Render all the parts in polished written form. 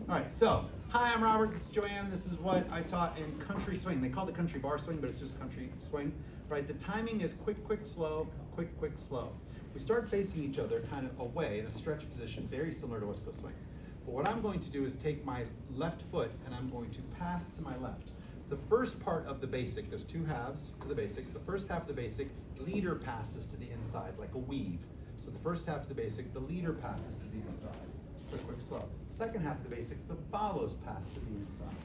All right, so, hi, I'm Robert, this is Joanne. This is what I taught in country swing. They call it country bar swing, but it's just country swing, right? The timing is quick, quick, slow, quick, quick, slow. We start facing each other kind of away in a stretch position, very similar to West Coast swing. But what I'm going to do is take my left foot and I'm going to pass to my left. The first part of the basic, there's two halves to the basic. The first half of the basic, leader passes to the inside, like a weave. So the first half of the basic, the leader passes to the inside. Quick, quick, slow. Second half of the basic, the follows pass to the inside.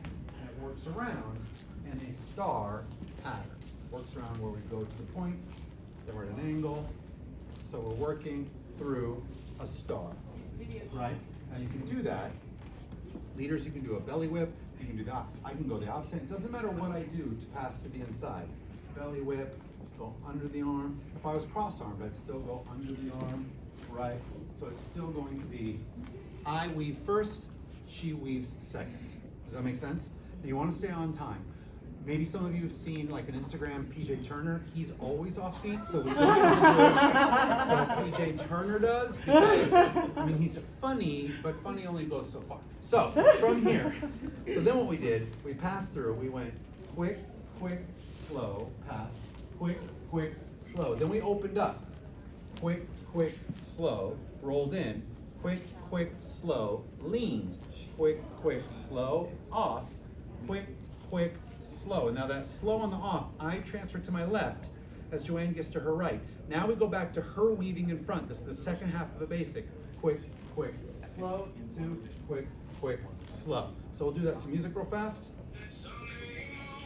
And it works around in a star pattern. Works around where we go to the points, then we're at an angle. So we're working through a star, right? Now you can do that. Leaders, you can do a belly whip. You can do that. I can go the opposite. It doesn't matter what I do to pass to the inside. Belly whip, go under the arm. If I was cross-armed, I'd still go under the arm, right? So it's still going to be I weave first, she weaves second. Does that make sense? Now you want to stay on time. Maybe some of you have seen like an Instagram PJ Turner. He's always off beat, so we don't even do what PJ Turner does because, I mean, he's funny, but funny only goes so far. So, from here, so then what we did, we passed through, we went quick, quick, slow, pass, quick, quick, slow. Then we opened up, quick, quick, slow, rolled in, quick, quick, slow, leaned, quick, quick, slow, off, quick, quick, slow. And now that slow on the off, I transfer to my left as Joanne gets to her right. Now we go back to her weaving in front. This is the second half of a basic. Quick, quick, slow, two, quick, quick, slow. So we'll do that to music real fast.